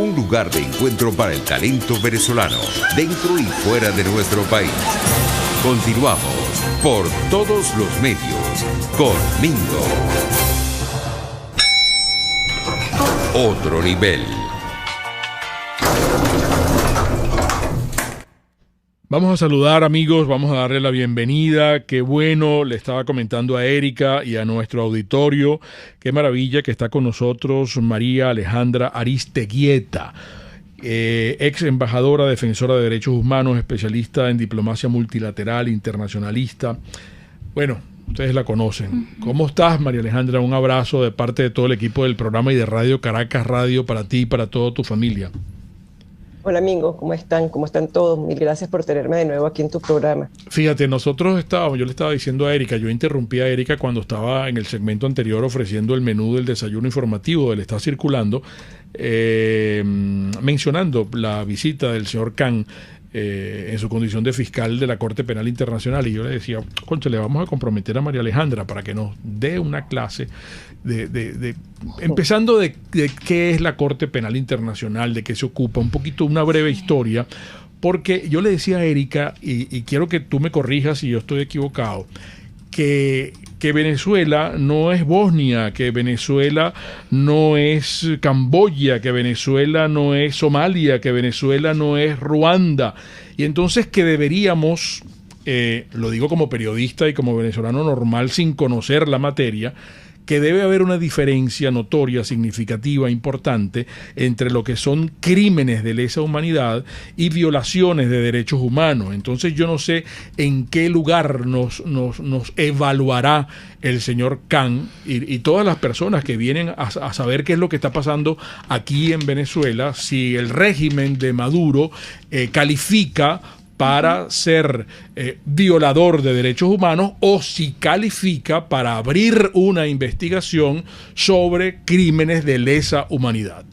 un lugar de encuentro para el talento venezolano, dentro y fuera de nuestro país. Continuamos por todos los medios con Mingo. Otro nivel. Vamos a saludar, amigos, vamos a darle la bienvenida. Qué bueno, le estaba comentando a Erika y a nuestro auditorio. Qué maravilla que está con nosotros María Alejandra Aristeguieta, ex embajadora, defensora de derechos humanos, especialista en diplomacia multilateral, internacionalista. Bueno, ustedes la conocen. ¿Cómo estás, María Alejandra? Un abrazo de parte de todo el equipo del programa y de Radio Caracas Radio para ti y para toda tu familia. Hola, amigos, ¿cómo están? ¿Cómo están todos? Mil gracias por tenerme de nuevo aquí en tu programa. Fíjate, yo le estaba diciendo a Erika, yo interrumpí a Erika cuando estaba en el segmento anterior ofreciendo el menú del desayuno informativo del Está Circulando, mencionando la visita del señor Khan en su condición de fiscal de la Corte Penal Internacional, y yo le decía, concha, le vamos a comprometer a María Alejandra para que nos dé una clase empezando de qué es la Corte Penal Internacional, de qué se ocupa, un poquito, una breve historia, porque yo le decía a Erika, y quiero que tú me corrijas si yo estoy equivocado, que Venezuela no es Bosnia, que Venezuela no es Camboya, que Venezuela no es Somalia, que Venezuela no es Ruanda, y entonces que deberíamos, lo digo como periodista y como venezolano normal sin conocer la materia, que debe haber una diferencia notoria, significativa, importante entre lo que son crímenes de lesa humanidad y violaciones de derechos humanos. Entonces yo no sé en qué lugar nos evaluará el señor Khan y todas las personas que vienen a saber qué es lo que está pasando aquí en Venezuela, si el régimen de Maduro califica para ser violador de derechos humanos o si califica para abrir una investigación sobre crímenes de lesa humanidad.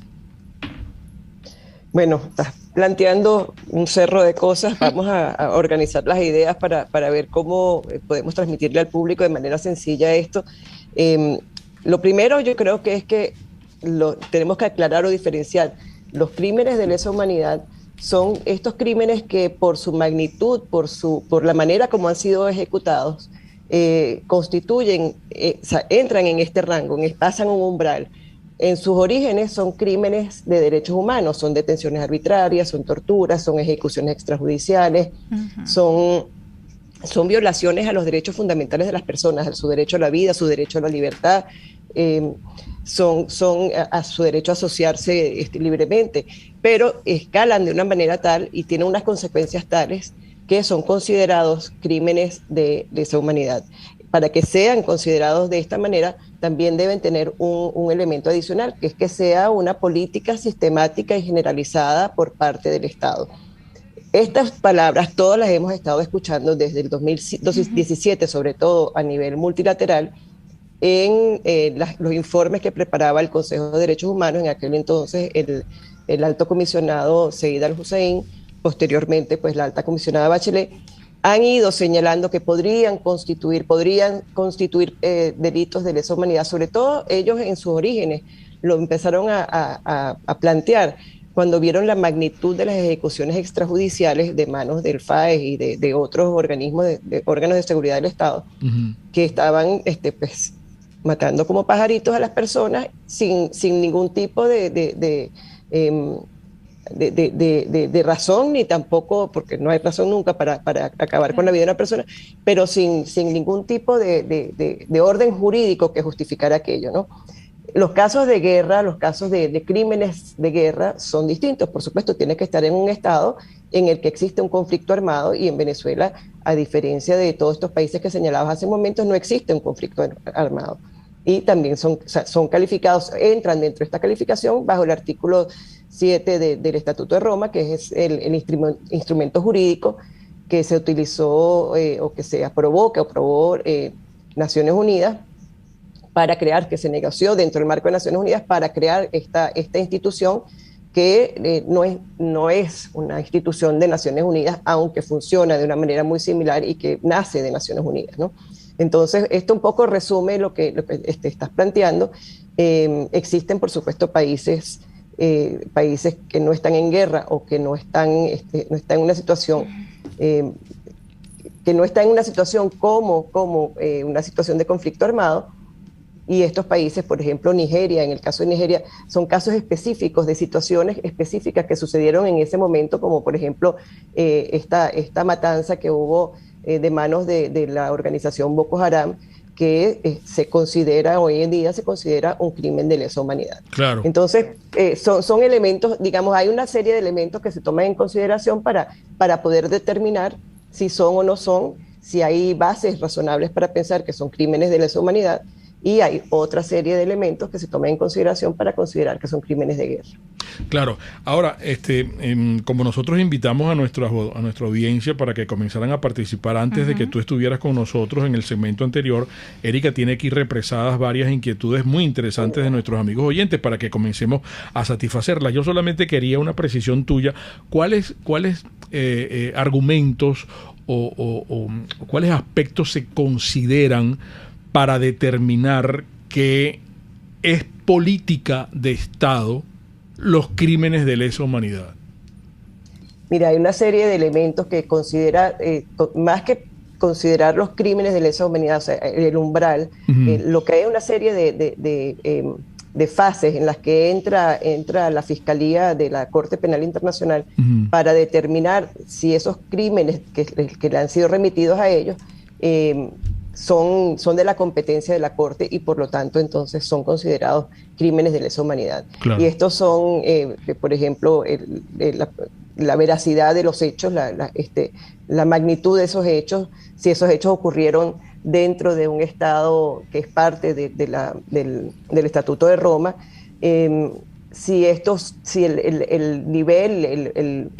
Bueno, estás planteando un cerro de cosas. Vamos a organizar las ideas para ver cómo podemos transmitirle al público de manera sencilla esto. Lo primero yo creo que es que tenemos que aclarar o diferenciar. Los crímenes de lesa humanidad son estos crímenes que por su magnitud, por la manera como han sido ejecutados, constituyen, entran en este rango, pasan un umbral. En sus orígenes son crímenes de derechos humanos, son detenciones arbitrarias, son torturas, son ejecuciones extrajudiciales, son violaciones a los derechos fundamentales de las personas, a su derecho a la vida, a su derecho a la libertad, son a su derecho a asociarse libremente, pero escalan de una manera tal y tienen unas consecuencias tales que son considerados crímenes de lesa humanidad. Para que sean considerados de esta manera, también deben tener un elemento adicional, que es que sea una política sistemática y generalizada por parte del Estado. Estas palabras todas las hemos estado escuchando desde el 2017, sobre todo a nivel multilateral, en los informes que preparaba el Consejo de Derechos Humanos, en aquel entonces el alto comisionado Zeid Al-Hussein, posteriormente pues la alta comisionada Bachelet, han ido señalando que podrían constituir delitos de lesa humanidad. Sobre todo ellos en sus orígenes lo empezaron a plantear cuando vieron la magnitud de las ejecuciones extrajudiciales de manos del FAES y de otros organismos, de órganos de seguridad del Estado, que estaban pues, matando como pajaritos a las personas sin ningún tipo de razón, ni tampoco, porque no hay razón nunca para acabar con la vida de una persona, pero sin ningún tipo de orden jurídico que justificara aquello, ¿no? Los casos de guerra, los casos de crímenes de guerra son distintos. Por supuesto, tiene que estar en un estado en el que existe un conflicto armado, y en Venezuela, a diferencia de todos estos países que señalabas hace momentos, no existe un conflicto armado. Y también son calificados, entran dentro de esta calificación bajo el artículo 7 del Estatuto de Roma, que es el instrumento jurídico que se utilizó o que se aprobó Naciones Unidas para crear, que se negoció dentro del marco de Naciones Unidas para crear esta institución que no es una institución de Naciones Unidas, aunque funciona de una manera muy similar y que nace de Naciones Unidas, ¿no? Entonces, esto un poco resume lo que estás planteando. Existen, por supuesto, países países que no están en guerra o que no están en una situación como una situación de conflicto armado. Y estos países, por ejemplo, Nigeria, en el caso de Nigeria, son casos específicos de situaciones específicas que sucedieron en ese momento, como por ejemplo esta matanza que hubo de manos de la organización Boko Haram, que hoy en día se considera un crimen de lesa humanidad. Claro. Entonces, son elementos, digamos, hay una serie de elementos que se toman en consideración para poder determinar si son o no son, si hay bases razonables para pensar que son crímenes de lesa humanidad, y hay otra serie de elementos que se toman en consideración para considerar que son crímenes de guerra. Claro. Ahora, como nosotros invitamos a nuestra audiencia para que comenzaran a participar antes de que tú estuvieras con nosotros en el segmento anterior, Erika tiene aquí represadas varias inquietudes muy interesantes de nuestros amigos oyentes para que comencemos a satisfacerlas. Yo solamente quería una precisión tuya. ¿Cuáles argumentos o cuáles aspectos se consideran para determinar que es política de Estado los crímenes de lesa humanidad? Mira, hay una serie de elementos que considera, más que considerar los crímenes de lesa humanidad, o sea, el umbral, lo que hay una serie de fases en las que entra la Fiscalía de la Corte Penal Internacional para determinar si esos crímenes que le han sido remitidos a ellos son de la competencia de la Corte y por lo tanto entonces son considerados crímenes de lesa humanidad. Claro. Y estos son, por ejemplo, la veracidad de los hechos, la magnitud de esos hechos, si esos hechos ocurrieron dentro de un Estado que es parte del Estatuto de Roma, si el nivel,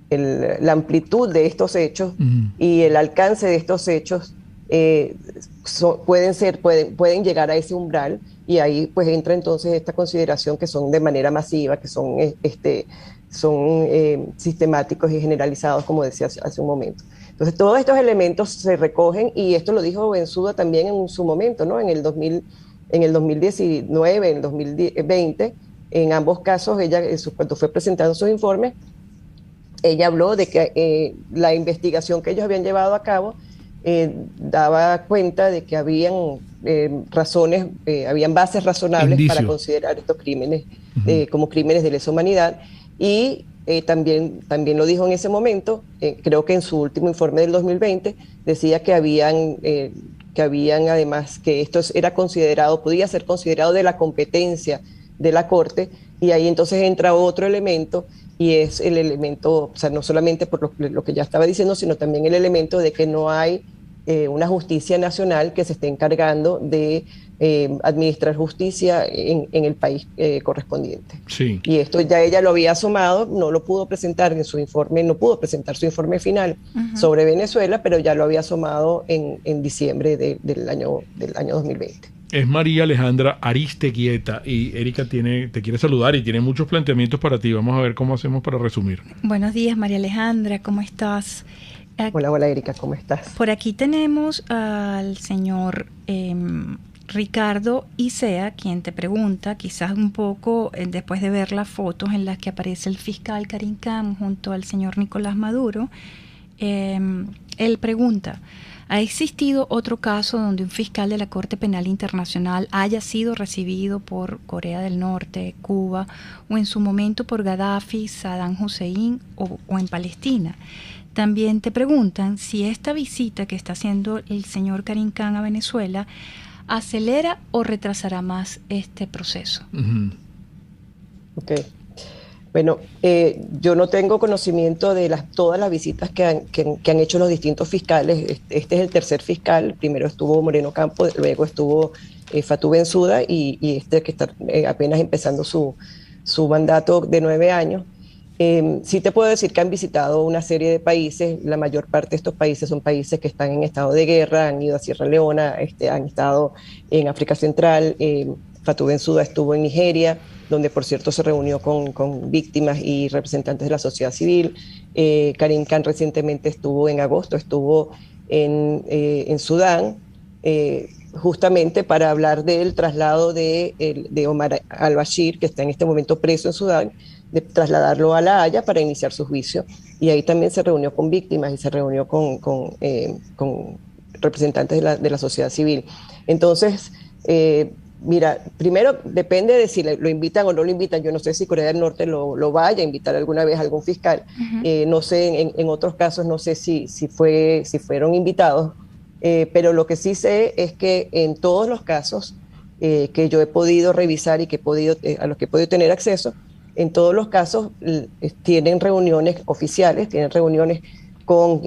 la amplitud de estos hechos y el alcance de estos hechos pueden llegar a ese umbral, y ahí pues entra entonces esta consideración que son de manera masiva, que son sistemáticos y generalizados, como decía hace un momento. Entonces todos estos elementos se recogen, y esto lo dijo Bensouda también en su momento, ¿no? En el 2019, en el 2020, en ambos casos, ella cuando fue presentando sus informes, ella habló de que la investigación que ellos habían llevado a cabo daba cuenta de que habían habían bases razonables para considerar estos crímenes como crímenes de lesa humanidad, y también lo dijo en ese momento, creo que en su último informe del 2020, decía que habían además que esto podía ser considerado de la competencia de la Corte, y ahí entonces entra otro elemento, y es el elemento, o sea, no solamente por lo que ya estaba diciendo, sino también el elemento de que no hay una justicia nacional que se esté encargando de administrar justicia en el país correspondiente. Sí. Y esto ya ella lo había asomado, no lo pudo presentar en su informe, no pudo presentar su informe final sobre Venezuela, pero ya lo había asomado en diciembre del año 2020. Es María Alejandra Aristeguieta, y Erika te quiere saludar y tiene muchos planteamientos para ti. Vamos a ver cómo hacemos para resumir. Buenos días, María Alejandra, ¿cómo estás? Hola Erika, ¿cómo estás? Por aquí tenemos al señor Ricardo Isea, quien te pregunta, quizás un poco después de ver las fotos en las que aparece el fiscal Karim Khan junto al señor Nicolás Maduro, él pregunta: ¿ha existido otro caso donde un fiscal de la Corte Penal Internacional haya sido recibido por Corea del Norte, Cuba, o en su momento por Gaddafi, Saddam Hussein o en Palestina? También te preguntan si esta visita que está haciendo el señor Karim Khan a Venezuela acelera o retrasará más este proceso. Ok. Bueno, yo no tengo conocimiento de todas las visitas que han hecho los distintos fiscales. Este es el tercer fiscal. Primero estuvo Moreno Campos, luego estuvo Fatou Bensouda, y este que está apenas empezando su mandato de 9 años. Sí te puedo decir que han visitado una serie de países. La mayor parte de estos países son países que están en estado de guerra, han ido a Sierra Leona, han estado en África Central. Fatou Bensouda estuvo en Nigeria, donde por cierto se reunió con víctimas y representantes de la sociedad civil. Karim Khan recientemente en agosto estuvo en Sudán. justamente para hablar del traslado de Omar al-Bashir, que está en este momento preso en Sudán, de trasladarlo a La Haya para iniciar su juicio. Y ahí también se reunió con víctimas y se reunió con representantes de la sociedad civil. Entonces, mira, primero depende de si lo invitan o no lo invitan. Yo no sé si Corea del Norte lo vaya a invitar alguna vez a algún fiscal. No sé, en otros casos no sé si fueron invitados, pero lo que sí sé es que en todos los casos que yo he podido revisar y a los que he podido tener acceso, en todos los casos tienen reuniones oficiales, tienen reuniones con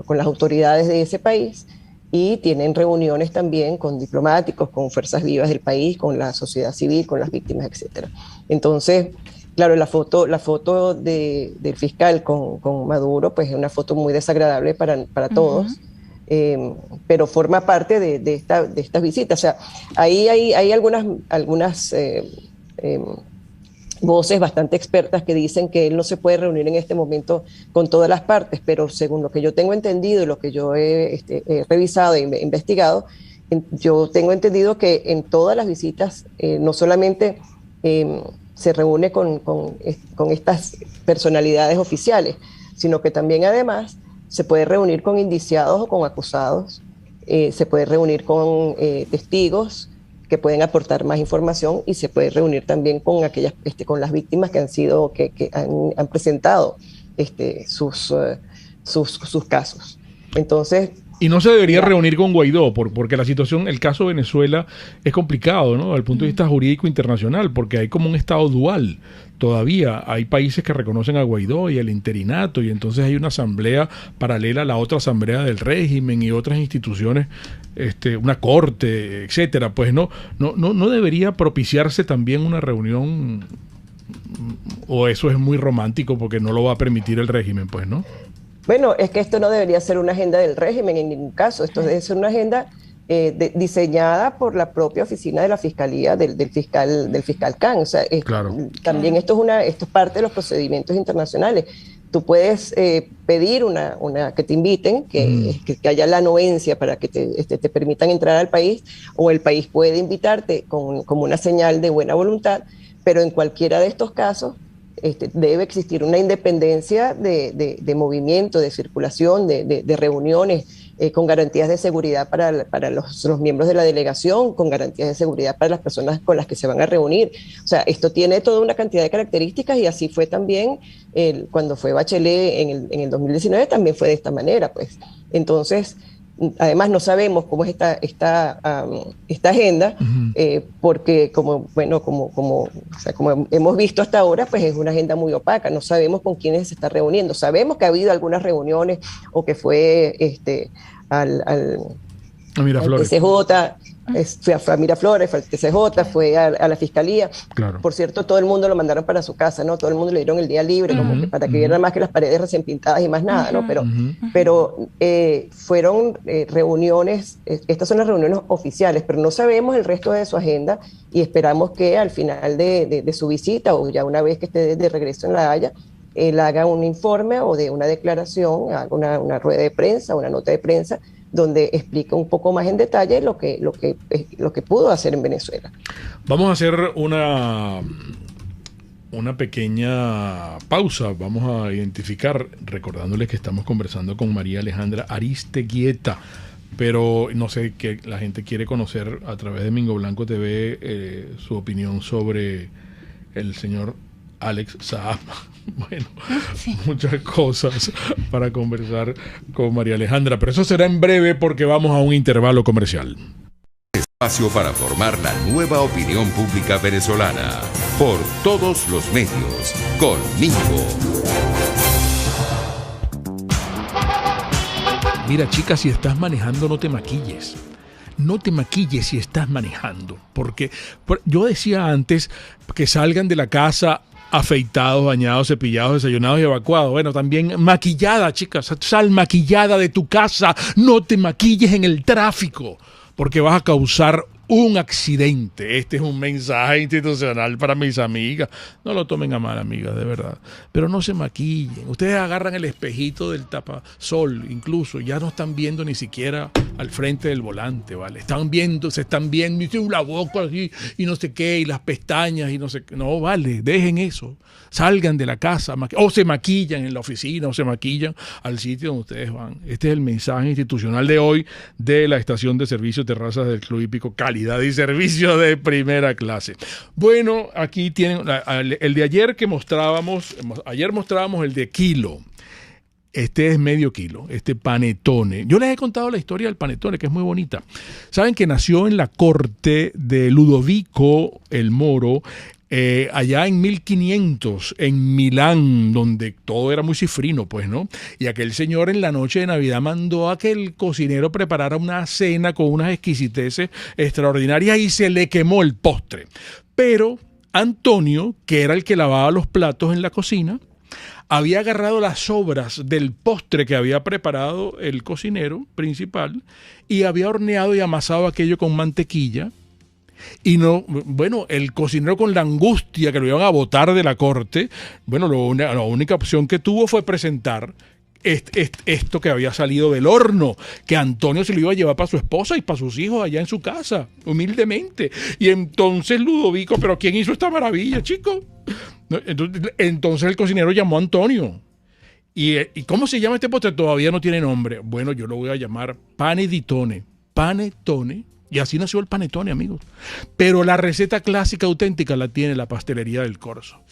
con las autoridades de ese país, y tienen reuniones también con diplomáticos, con fuerzas vivas del país, con la sociedad civil, con las víctimas, etc. Entonces, claro, la foto del fiscal con Maduro, pues es una foto muy desagradable para todos, pero forma parte de estas visitas. O sea, ahí hay algunas voces bastante expertas que dicen que él no se puede reunir en este momento con todas las partes, pero según lo que yo tengo entendido y lo que yo he revisado e investigado, yo tengo entendido que en todas las visitas no solamente se reúne con estas personalidades oficiales, sino que también además se puede reunir con indiciados o con acusados, se puede reunir con testigos que pueden aportar más información, y se puede reunir también con con las víctimas que han presentado sus casos. Entonces, y no se debería reunir con Guaidó, porque la situación, el caso de Venezuela es complicado, ¿no? Desde el punto de vista jurídico internacional, porque hay como un estado dual. Todavía hay países que reconocen a Guaidó y el interinato, y entonces hay una asamblea paralela a la otra asamblea del régimen y otras instituciones, una corte, etcétera. Pues no debería propiciarse también una reunión, o eso es muy romántico porque no lo va a permitir el régimen, pues, ¿no? Bueno, es que esto no debería ser una agenda del régimen en ningún caso. Esto debe ser una agenda diseñada por la propia oficina de la fiscalía del fiscal Khan. O sea, claro. También esto es parte de los procedimientos internacionales. Tú puedes pedir que te inviten, que haya la anuencia para que te permitan entrar al país, o el país puede invitarte como una señal de buena voluntad, pero en cualquiera de estos casos debe existir una independencia de movimiento, de circulación, de reuniones, con garantías de seguridad para los miembros de la delegación, con garantías de seguridad para las personas con las que se van a reunir. O sea, esto tiene toda una cantidad de características, y así fue también cuando fue Bachelet en el 2019, también fue de esta manera, pues. Entonces, además no sabemos cómo es esta agenda, porque como hemos visto hasta ahora, pues es una agenda muy opaca. No sabemos con quiénes se está reuniendo. Sabemos que ha habido algunas reuniones, o que fue al TCJ, fue a Miraflores, fue al TCJ, fue a la fiscalía. Claro. Por cierto, todo el mundo lo mandaron para su casa, ¿no? Todo el mundo le dieron el día libre, como que para que vieran más que las paredes recién pintadas y más nada, ¿no? Pero fueron reuniones, estas son las reuniones oficiales, pero no sabemos el resto de su agenda, y esperamos que al final de su visita, o ya una vez que esté de regreso en La Haya, él haga un informe o de una declaración, haga una rueda de prensa, una nota de prensa, donde explica un poco más en detalle lo que pudo hacer en Venezuela. Vamos a hacer una pequeña pausa. Vamos a identificar, recordándoles que estamos conversando con María Alejandra Aristeguieta, pero no sé, que la gente quiere conocer a través de Mingo Blanco TV su opinión sobre el señor Alex Saab. Bueno, sí, muchas cosas para conversar con María Alejandra, pero eso será en breve, porque vamos a un intervalo comercial. Espacio para formar la nueva opinión pública venezolana por todos los medios, con Mingo. Mira, chica, si estás manejando, no te maquilles. No te maquilles si estás manejando, porque yo decía antes que salgan de la casa afeitados, bañados, cepillados, desayunados y evacuados. Bueno, también maquillada, chicas. Sal maquillada de tu casa. No te maquilles en el tráfico, porque vas a causar un accidente. Este es un mensaje institucional para mis amigas. No lo tomen a mal, amigas, de verdad. Pero no se maquillen. Ustedes agarran el espejito del tapasol, incluso. Ya no están viendo ni siquiera al frente del volante, ¿vale? Se están viendo, y la boca así, y no sé qué, y las pestañas, y no sé qué. No, vale, dejen eso. Salgan de la casa, o se maquillan en la oficina, o se maquillan al sitio donde ustedes van. Este es el mensaje institucional de hoy de la estación de servicio Terrazas del Club Hípico. Calidad y servicio de primera clase. Bueno, aquí tienen el de ayer que mostrábamos. Ayer mostrábamos el de kilo. Este es medio kilo, este panetone. Yo les he contado la historia del panetone, que es muy bonita. Saben que nació en la corte de Ludovico el Moro, allá en 1500, en Milán, donde todo era muy cifrino, pues, ¿no? Y aquel señor en la noche de Navidad mandó a que el cocinero preparara una cena con unas exquisiteces extraordinarias y se le quemó el postre. Pero Antonio, que era el que lavaba los platos en la cocina, había agarrado las sobras del postre que había preparado el cocinero principal y había horneado y amasado aquello con mantequilla. Y no, bueno, el cocinero, con la angustia que lo iban a botar de la corte, bueno, la única opción que tuvo fue presentar esto que había salido del horno, que Antonio se lo iba a llevar para su esposa y para sus hijos allá en su casa, humildemente. Y entonces Ludovico, ¿pero quién hizo esta maravilla, chicos? Entonces el cocinero llamó a Antonio. ¿Y cómo se llama este postre? Todavía no tiene nombre. Bueno, yo lo voy a llamar panetone. Panetone. Y así nació el panetone, amigos. Pero la receta clásica auténtica la tiene la Pastelería del Corso.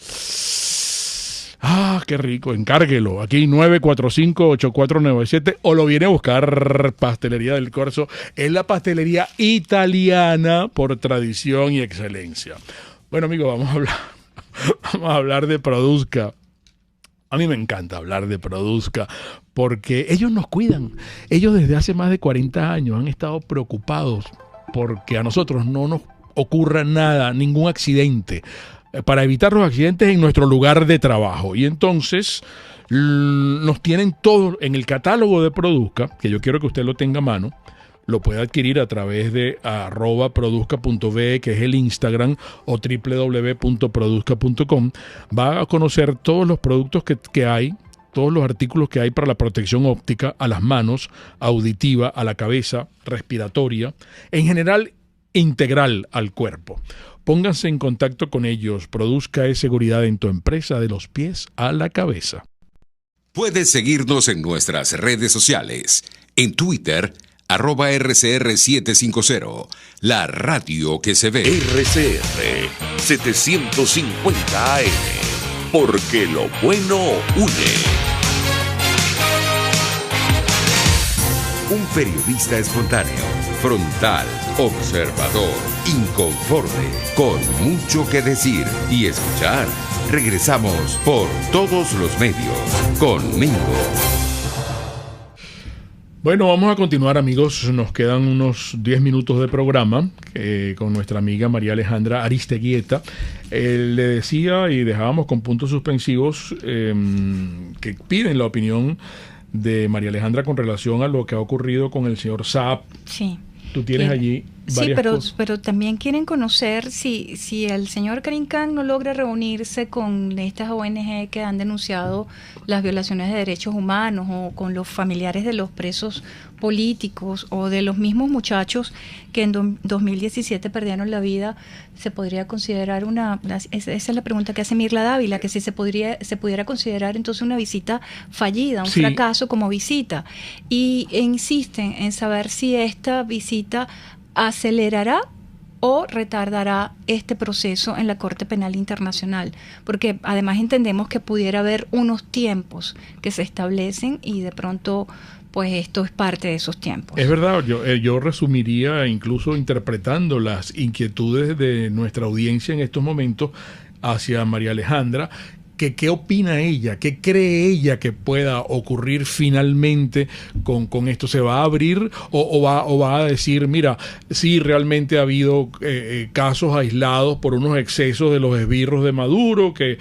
¡Ah, qué rico! Encárguelo. Aquí 945-8497 o lo viene a buscar. Pastelería del Corso. Es la pastelería italiana por tradición y excelencia. Bueno, amigos, vamos a hablar de Produzca. A mí me encanta hablar de Produzca porque ellos nos cuidan. Ellos desde hace más de 40 años han estado preocupados porque a nosotros no nos ocurra nada, ningún accidente, para evitar los accidentes en nuestro lugar de trabajo. Y entonces nos tienen todo en el catálogo de Produzca, que yo quiero que usted lo tenga a mano. Lo puede adquirir a través de @produzca.be, que es el Instagram, o www.produzca.com. Va a conocer todos los productos que hay, todos los artículos que hay para la protección óptica a las manos, auditiva, a la cabeza, respiratoria, en general integral al cuerpo. Pónganse en contacto con ellos. Produzca es seguridad en tu empresa, de los pies a la cabeza. Puedes seguirnos en nuestras redes sociales. En Twitter, @RCR750, la radio que se ve. RCR 750 AM, porque lo bueno une. Un periodista espontáneo, frontal, observador, inconforme, con mucho que decir y escuchar. Regresamos por todos los medios con Mingo. Bueno, vamos a continuar, amigos. Nos quedan unos 10 minutos de programa con nuestra amiga María Alejandra Aristeguieta. Le decía y dejábamos con puntos suspensivos que piden la opinión de María Alejandra con relación a lo que ha ocurrido con el señor Saab. Sí. Tú tienes allí varias cosas. Pero también quieren conocer si el señor Karim Khan no logra reunirse con estas ONG que han denunciado las violaciones de derechos humanos, o con los familiares de los presos políticos, o de los mismos muchachos que en 2017 perdieron la vida. Se podría considerar esa es la pregunta que hace Mirla Dávila, que si se pudiera considerar entonces una visita fallida, un fracaso como visita, y insisten en saber si esta visita acelerará o retardará este proceso en la Corte Penal Internacional, porque además entendemos que pudiera haber unos tiempos que se establecen y de pronto pues esto es parte de esos tiempos. Es verdad, yo resumiría, incluso interpretando las inquietudes de nuestra audiencia en estos momentos hacia María Alejandra, ¿qué opina ella? ¿Qué cree ella que pueda ocurrir finalmente con esto? ¿Se va a abrir o va a decir, mira, sí, realmente ha habido casos aislados por unos excesos de los esbirros de Maduro, que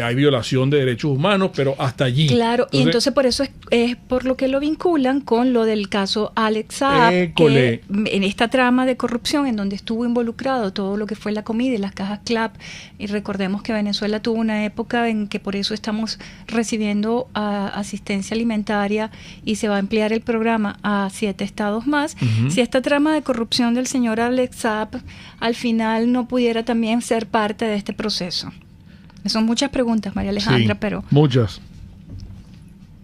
hay violación de derechos humanos, pero hasta allí? Claro, y entonces por eso es por lo que lo vinculan con lo del caso Alex Saab, que en esta trama de corrupción en donde estuvo involucrado todo lo que fue la comida y las cajas CLAP, y recordemos que Venezuela tuvo una época en que por eso estamos recibiendo asistencia alimentaria y se va a ampliar el programa a 7 estados más. Si esta trama de corrupción del señor Alex Saab al final no pudiera también ser parte de este proceso. Son muchas preguntas, María Alejandra, sí, pero... muchas.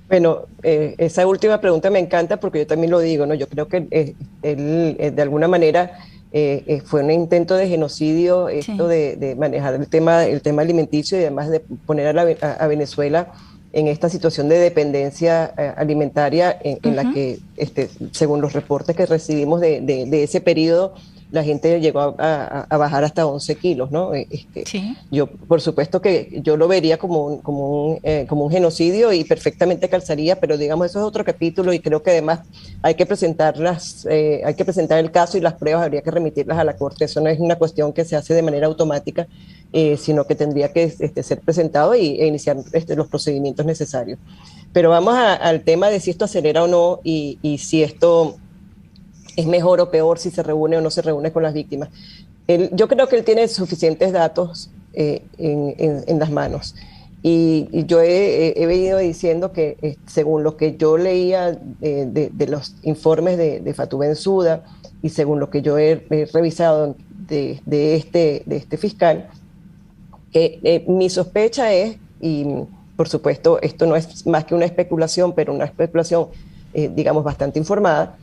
Bueno, esa última pregunta me encanta porque yo también lo digo, ¿no? Yo creo que él de alguna manera fue un intento de genocidio, esto de manejar el tema alimenticio y además de poner a Venezuela en esta situación de dependencia alimentaria en la que, según los reportes que recibimos de ese periodo, la gente llegó a bajar hasta 11 kilos, ¿no? Sí. Yo, por supuesto que yo lo vería como un genocidio y perfectamente calzaría, pero digamos, eso es otro capítulo y creo que además hay que presentar el caso y las pruebas, habría que remitirlas a la Corte. Eso no es una cuestión que se hace de manera automática, sino que tendría que ser presentado e iniciar los procedimientos necesarios. Pero vamos al tema de si esto acelera o no y si esto es mejor o peor, si se reúne o no se reúne con las víctimas. Yo creo que él tiene suficientes datos en las manos. Y yo he venido diciendo que según lo que yo leía de los informes de Fatou Bensouda y según lo que yo he revisado de este fiscal, mi sospecha es, y por supuesto esto no es más que una especulación, pero una especulación digamos bastante informada,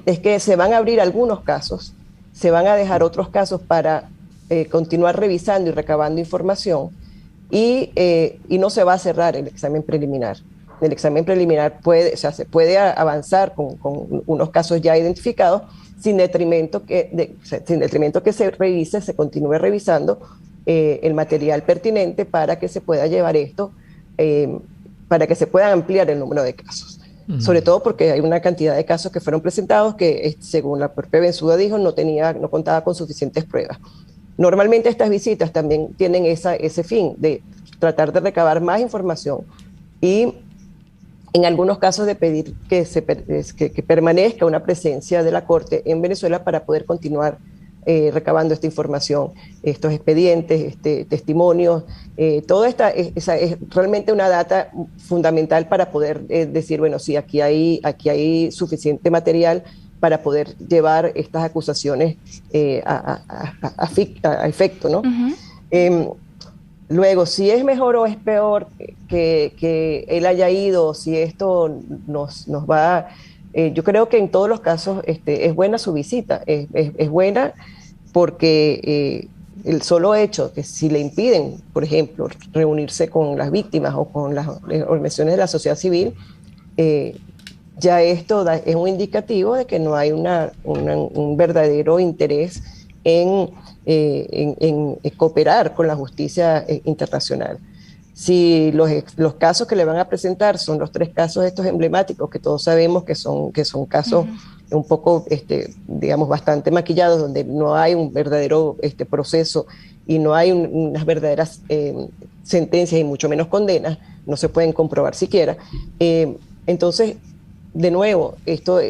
es que se van a abrir algunos casos, se van a dejar otros casos para continuar revisando y recabando información y no se va a cerrar el examen preliminar. El examen preliminar se puede avanzar con unos casos ya identificados sin detrimento que se continúe revisando el material pertinente para que se pueda llevar esto, para que se pueda ampliar el número de casos. Sobre todo porque hay una cantidad de casos que fueron presentados que, según la propia Bensouda dijo, no contaba con suficientes pruebas. Normalmente estas visitas también tienen ese fin de tratar de recabar más información y en algunos casos de pedir que permanezca una presencia de la Corte en Venezuela para poder continuar recabando esta información, estos expedientes, testimonios, toda esta es realmente una data fundamental para poder decir, bueno, sí, aquí hay suficiente material para poder llevar estas acusaciones a efecto, ¿no? Luego, si es mejor o es peor que él haya ido, si esto nos va... yo creo que en todos los casos es buena su visita, es buena porque el solo hecho que si le impiden, por ejemplo, reunirse con las víctimas o con las organizaciones de la sociedad civil, ya esto es un indicativo de que no hay un verdadero interés en cooperar con la justicia internacional. Si los casos que le van a presentar son los 3 casos estos emblemáticos, que todos sabemos que son casos un poco, digamos, bastante maquillados, donde no hay un verdadero proceso y no hay unas verdaderas sentencias y mucho menos condenas, no se pueden comprobar siquiera. Entonces, de nuevo, esto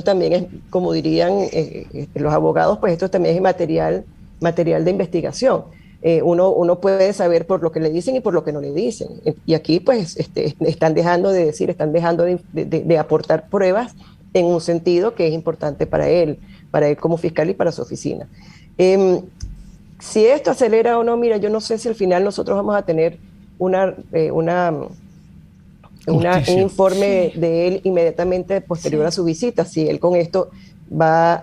también es, como dirían los abogados, pues esto también es material de investigación. Uno puede saber por lo que le dicen y por lo que no le dicen. Y aquí pues están dejando de decir, están dejando de aportar pruebas en un sentido que es importante para él como fiscal y para su oficina. Si esto acelera o no, mira, yo no sé si al final nosotros vamos a tener un informe de él inmediatamente posterior a su visita, si él con esto va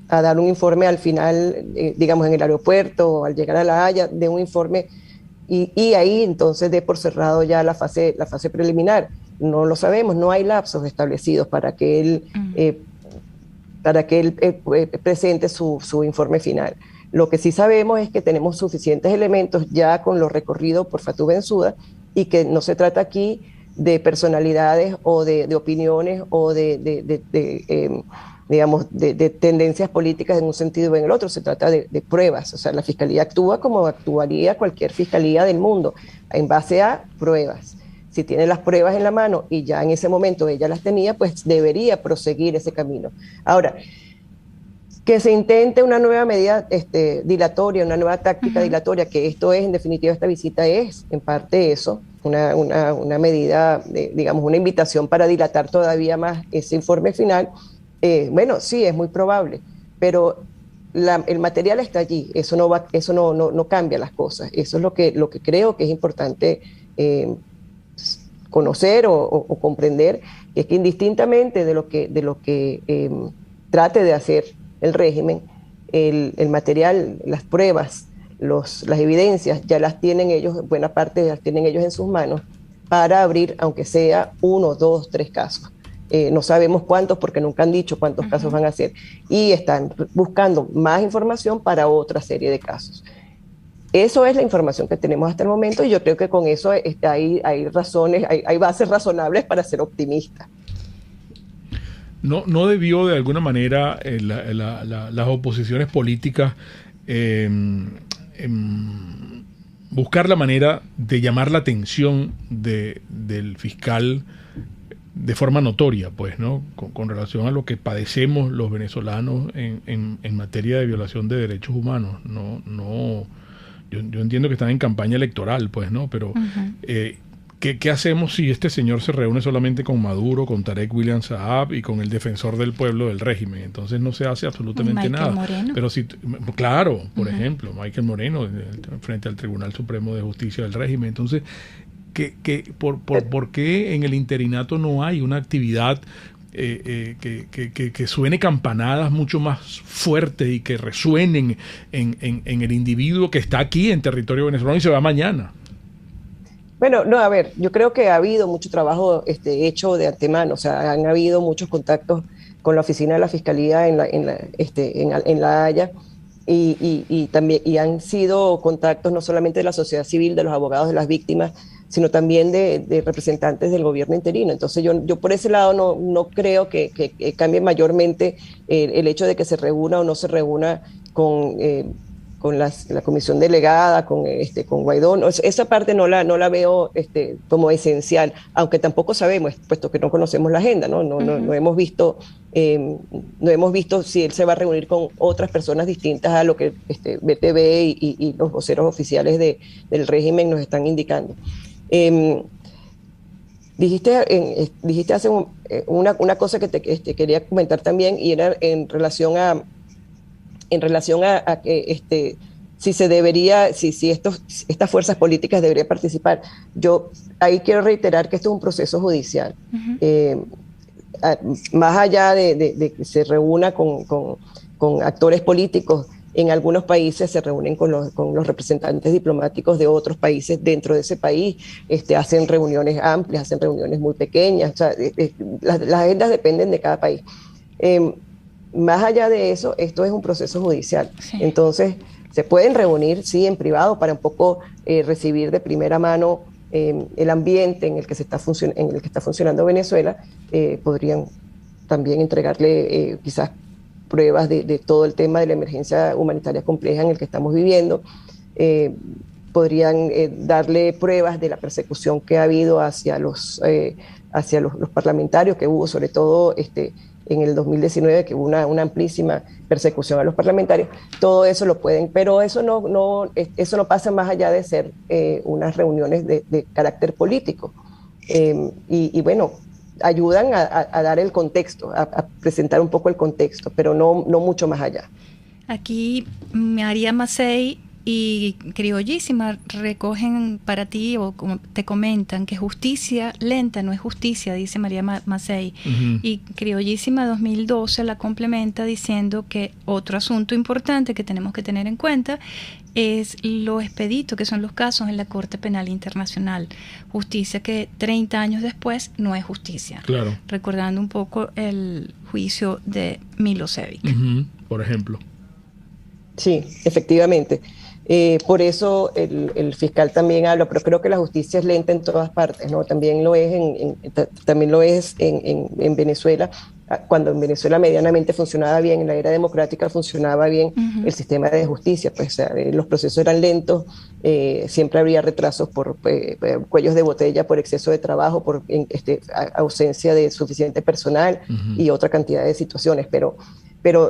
a dar un informe al final, digamos en el aeropuerto o al llegar a La Haya, de un informe y ahí entonces dé por cerrado ya la fase preliminar. No lo sabemos, no hay lapsos establecidos para que él presente su informe final. Lo que sí sabemos es que tenemos suficientes elementos ya con lo recorrido por Fatou Bensouda y que no se trata aquí de personalidades o de opiniones o digamos, de tendencias políticas en un sentido o en el otro, se trata de pruebas. O sea, la Fiscalía actúa como actuaría cualquier fiscalía del mundo, en base a pruebas. Si tiene las pruebas en la mano y ya en ese momento ella las tenía, pues debería proseguir ese camino. Ahora, que se intente una nueva medida dilatoria, una nueva táctica dilatoria, que esto es, en definitiva, esta visita es en parte eso, una medida, digamos, una invitación para dilatar todavía más ese informe final. Bueno, sí, es muy probable, pero el material está allí, eso no cambia las cosas. Eso es lo que creo que es importante conocer o comprender, que es que indistintamente de lo que trate de hacer el régimen, el material, las pruebas, las evidencias, ya las tienen ellos, buena parte las tienen ellos en sus manos, para abrir, aunque sea 1, 2, 3 casos. No sabemos cuántos, porque nunca han dicho cuántos casos van a hacer, y están buscando más información para otra serie de casos. Eso es la información que tenemos hasta el momento, y yo creo que con eso hay razones, hay bases razonables para ser optimistas. No debió de alguna manera las oposiciones políticas buscar la manera de llamar la atención del fiscal de forma notoria, pues, ¿no? Con relación a lo que padecemos los venezolanos en materia de violación de derechos humanos. Yo entiendo que están en campaña electoral, pues, ¿no? Pero ¿qué hacemos si este señor se reúne solamente con Maduro, con Tarek William Saab y con el defensor del pueblo del régimen? Entonces no se hace absolutamente nada. Moreno. Pero claro, por ejemplo, Michael Moreno frente al Tribunal Supremo de Justicia del régimen. Entonces, ¿por qué en el interinato no hay una actividad que suene campanadas mucho más fuertes y que resuenen en el individuo que está aquí en territorio venezolano y se va mañana? Bueno, no, a ver, yo creo que ha habido mucho trabajo hecho de antemano. O sea, han habido muchos contactos con la oficina de la Fiscalía en La Haya, y también han sido contactos no solamente de la sociedad civil, de los abogados de las víctimas, sino también de representantes del gobierno interino. Entonces yo por ese lado no creo que cambie mayormente el hecho de que se reúna o no se reúna con la comisión delegada, con Guaidó. Esa parte no la veo como esencial, aunque tampoco sabemos, puesto que no conocemos la agenda, no hemos visto si él se va a reunir con otras personas distintas a lo que BTV y los voceros oficiales del régimen nos están indicando. Dijiste hace una cosa que te quería comentar también, y era en relación a que si estas fuerzas políticas deberían participar. Yo ahí quiero reiterar que esto es un proceso judicial. Más allá de que se reúna con actores políticos, en algunos países se reúnen con los representantes diplomáticos de otros países dentro de ese país, hacen reuniones amplias, hacen reuniones muy pequeñas. O sea, las agendas dependen de cada país. Más allá de eso, esto es un proceso judicial. Sí. Entonces, se pueden reunir, sí, en privado, para un poco recibir de primera mano el ambiente en el que está funcionando Venezuela. Podrían también entregarle quizás pruebas de todo el tema de la emergencia humanitaria compleja en el que estamos viviendo. Podrían darle pruebas de la persecución que ha habido hacia los parlamentarios, que hubo sobre todo en el 2019, que hubo una amplísima persecución a los parlamentarios. Todo eso lo pueden, pero eso no pasa más allá de ser unas reuniones de carácter político. Y bueno, ayudan a dar el contexto, a presentar un poco el contexto, pero no mucho más allá. Aquí María Macei y Criollísima recogen para ti, o como te comentan, que justicia lenta no es justicia, dice María Macei. Y Criollísima 2012 la complementa diciendo que otro asunto importante que tenemos que tener en cuenta es lo expedito que son los casos en la Corte Penal Internacional. Justicia que 30 años después no es justicia. Claro. Recordando un poco el juicio de Milosevic. Por ejemplo. Sí, efectivamente. Por eso el fiscal también habla, pero creo que la justicia es lenta en todas partes, ¿no? También lo es también lo es en Venezuela. Cuando en Venezuela medianamente funcionaba bien, en la era democrática funcionaba bien el sistema de justicia, pues o sea, los procesos eran lentos, siempre había retrasos por cuellos de botella, por exceso de trabajo, por ausencia de suficiente personal y otra cantidad de situaciones, pero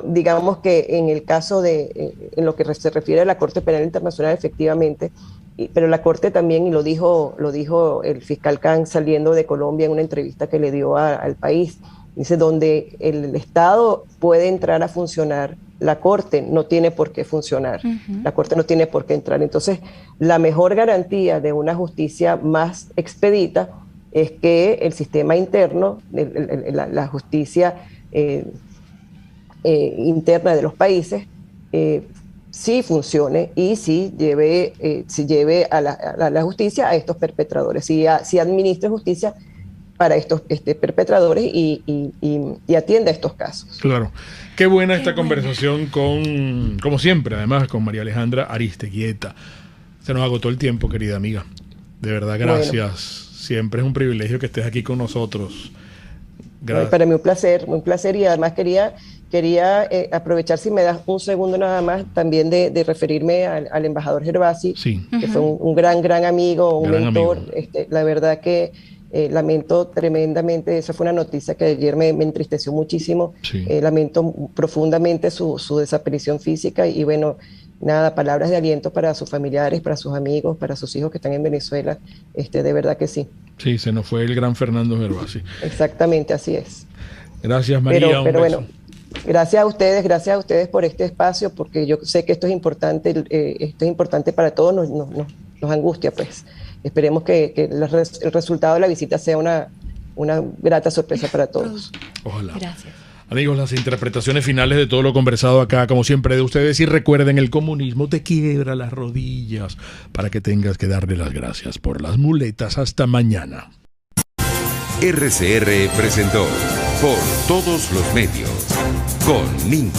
digamos que en el caso en lo que se refiere a la Corte Penal Internacional, efectivamente, pero la Corte también, y lo dijo el fiscal Khan saliendo de Colombia en una entrevista que le dio al país, dice, donde el Estado puede entrar a funcionar, la Corte no tiene por qué funcionar, la Corte no tiene por qué entrar. Entonces, la mejor garantía de una justicia más expedita es que el sistema interno, la justicia interna de los países, sí funcione y sí lleve a la justicia a estos perpetradores, sí administre justicia para estos perpetradores y atienda estos casos. Claro. Qué buena esta conversación como siempre, además, con María Alejandra Aristeguieta. Se nos agotó el tiempo, querida amiga. De verdad, gracias. Bueno. Siempre es un privilegio que estés aquí con nosotros. Gracias. Para mí un placer y además quería aprovechar, si me das un segundo nada más, también de referirme al embajador Gervasi, que fue un gran amigo, un mentor. La verdad que lamento tremendamente, esa fue una noticia que ayer me entristeció muchísimo. Lamento profundamente su desaparición física y bueno, nada, palabras de aliento para sus familiares, para sus amigos, para sus hijos que están en Venezuela, de verdad que sí. Sí, se nos fue el gran Fernando Gervasi. Exactamente, así es. Gracias, María. Pero bueno, gracias a ustedes por este espacio, porque yo sé que esto es importante para todos, nos angustia, pues. Esperemos que el resultado de la visita sea una grata sorpresa para todos. Ojalá. Gracias. Amigos, las interpretaciones finales de todo lo conversado acá, como siempre, de ustedes. Y recuerden, el comunismo te quiebra las rodillas para que tengas que darle las gracias por las muletas. Hasta mañana. RCR presentó Por Todos los Medios con Ningo.